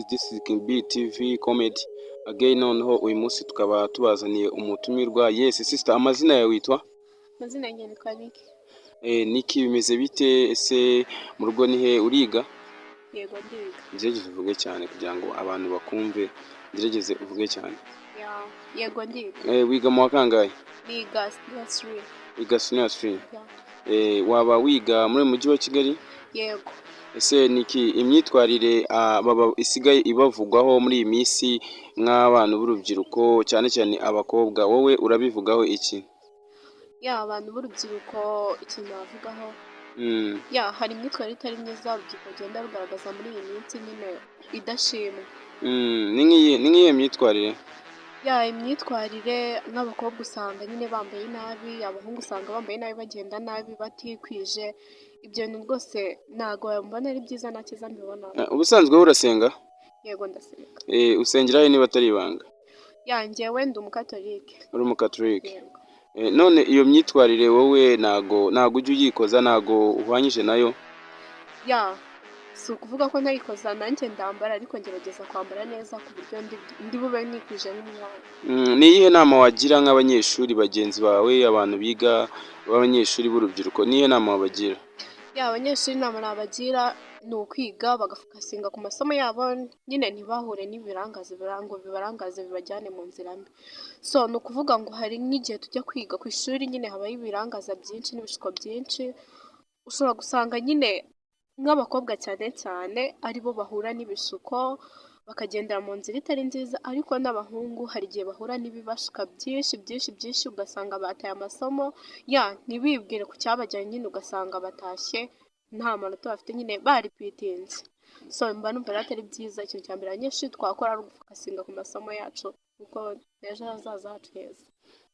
this is King B TV comedy again. Noneho uyu munsi tukaba tubazaniye umutumirwa. Yes sister, amazina yawe witwa? Amazina yanjye nitwa Niki. Niki, bimeze bite? Ese mu rugo ni he uriga? Yego ndiga. Ngerageze uvuge cyane kugira ngo abantu bakumve. Ngerageze uvuge cyane. Yego ndiga. Wiga mu wa kangahe? Niga senior 3. Wiga senior 3. Waba wiga muri mujyi wa Kigali? Yego. Ese Niki, imyitwarire baba isigaye ibavugwaho muri iyi minsi nk'abana b'urubyiruko cyane cyane abakobwa, wowe urabivugaho iki? Abantu b'urubyiruko ikintu bavugaho hari imyitwarire itari myiza urubyiruko rugenda rugaragaza muri iyi minsi nyine idashimwa. Ni nk'iyihe myitwarire? Imyitwarire nk'abakobwa usanga nyine bambaye nabi, abahungu usanga bambaye nabi, bagenda nabi, batikwije. Ibyo bintu rwose ntabwo mbona ari byiza, nta cyiza mbibona. Ubusanzwe urasenga? Yego ndasenga. Usengera he niba atari ibanga? Njyewe ndi umukatolike. Uri umukatolike? None iyo myitwarire wowe ntago ujya uyikoza, ntago uhwanyije nayo? Si ukuvuga ko ntayikoza, nanjye ndambara ariko ngerageza kwambara neza ku buryo ndi bube nikwije nk'umwana. Ni iyihe nama wagira nk'abanyeshuri bagenzi bawe, abantu biga b'abanyeshuri b'urubyiruko, ni iyihe nama wabagira? Abanyeshuri inama nabagira ni ukwiga bagafokasinga ku masomo yabo, nyine ntibahure n'ibirangaza ngo bibarangaze bibajyane mu nzira mbi. Ni ukuvuga ngo hari nk'igihe tujya kwiga ku ishuri nyine habaho ibirangaza byinshi n'ibishuko byinshi, ushobora gusanga nyine nk'abakobwa cyane cyane aribo bahura n'ibisuko bakagendera mu nzira itari nziza, ariko n'abahungu hari igihe bahura n'ibibashuka byinshi ugasanga bataye amasomo ntibibwire ku cyabajyanye, nyine ugasanga batashye nta manota bafite, nyine baripitinze. Mba numva rero atari byiza. Ikintu cya mbere abanyeshuri twakora ari ugufokasinga ku masomo yacu kuko ejo hazaza hacu heza.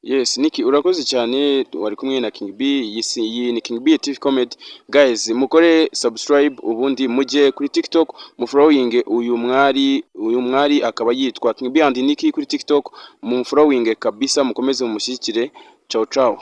Yes Niki, urakoze cyane. Wari kumwe na King B. Iyi ni King B TV comedy. Guys, mukore subscribe ubundi mujye kuri TikTok mufollowing uyu mwari akaba yitwa King B and Niki kuri TikTok, mufollowing kabisa, mukomeze mumushyigikire. Ciao ciao.